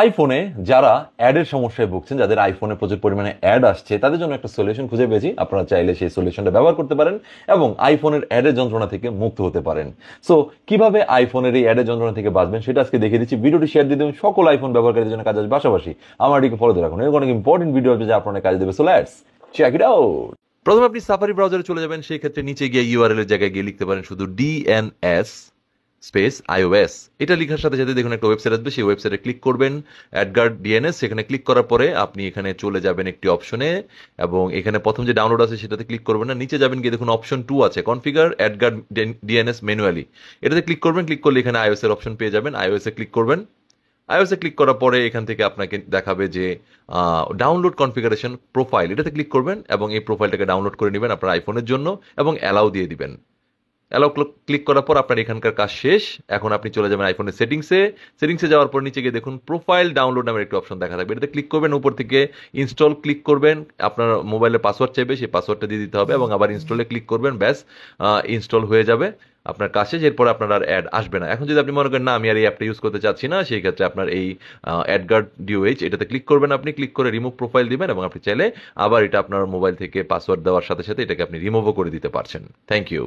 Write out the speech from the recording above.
আইফোনে যারা অ্যাডের সমস্যায় ভুগছেন, যাদের আইফোনে প্রচুর পরিমাণে অ্যাড আসছে, তাদের জন্য একটা সলিউশন খুঁজে পেয়েছি। আপনারা চাইলে সেই সলিউশনটা ব্যবহার করতে পারেন এবং আইফোনের অ্যাডের যন্ত্রণা থেকে মুক্ত হতে পারেন। সো কিভাবে আইফোনের এই অ্যাডের যন্ত্রণা থেকে বাঁচবেন সেটা আজকে দেখিয়ে দিচ্ছি। ভিডিওটি শেয়ার দিয়ে দেবেন সকল আইফোন ব্যবহারকারীদের জন্য কাজ আসবে। পাশাপাশি আমার এটিকে ফলো দিয়ে রাখুন, এরকম অনেক ইম্পর্টেন্ট ভিডিও আসবে যা আপনার কাজে দেবে। So let's check it out. প্রথমে আপনি সাফারি ব্রাউজারে চলে যাবেন। সেই ক্ষেত্রে নিচে গিয়ে ইউআরএল এর জায়গায় গিয়ে লিখতে পারেন শুধু ডিএনএস স্পেস iOS। এটা লেখার সাথে সাথে দেখুন একটা ওয়েবসাইট আসবে, সেই ওয়েবসাইটে ক্লিক করবেন অ্যাডগার্ড ডিএনএস। সেখানে ক্লিক করার পরে আপনি এখানে চলে যাবেন একটি অপশনে এবং এখানে প্রথম যে ডাউনলোড আছে সেটাতে ক্লিক করবেন না, নিচে যাবেন গিয়ে দেখুন অপশন 2 আছে, কনফিগার অ্যাডগার্ড ডিএনএস ম্যানুয়ালি। এটাতে ক্লিক করবেন। ক্লিক করলে এখানে iOS এর অপশন পেয়ে যাবেন। iOS এ ক্লিক করবেন। iOS এ ক্লিক করার পরে এখান থেকে আপনাকে দেখাবে যে ডাউনলোড কনফিগারেশন প্রোফাইল, এটাতে ক্লিক করবেন এবং এই প্রোফাইলটাকে ডাউনলোড করে নেবেন আপনার আইফোনের জন্য এবং অ্যালাউ দিয়ে দিবেন। অ্যালাউ ক্লিক করার পর আপনার এখানকার কাজ শেষ। এখন আপনি চলে যাবেন আইফোনের সেটিংসে যাওয়ার পর নিচে গিয়ে দেখুন প্রোফাইল ডাউনলোড নামের একটি অপশন দেখা থাকবে, এটাতে ক্লিক করবেন। উপর থেকে ইনস্টল ক্লিক করবেন। আপনার মোবাইলে পাসওয়ার্ড চাইবে, সেই পাসওয়ার্ডটা দিয়ে দিতে হবে এবং আবার ইনস্টলে ক্লিক করবেন। ব্যাস, ইনস্টল হয়ে যাবে আপনার কাজ শেষ। এরপর আপনার আর অ্যাড আসবে না। এখন যদি আপনি মনে করেন না আমি আর এই অ্যাপটা ইউজ করতে চাচ্ছি না, সেই ক্ষেত্রে আপনার এই অ্যাডগার্ড ডিওএইচ এটাতে ক্লিক করবেন। আপনি ক্লিক করে রিমুভ প্রোফাইল দিবেন এবং আপনি চাইলে আবার এটা আপনার মোবাইল থেকে পাসওয়ার্ড দেওয়ার সাথে সাথে এটাকে আপনি রিমুভও করে দিতে পারছেন। Thank you.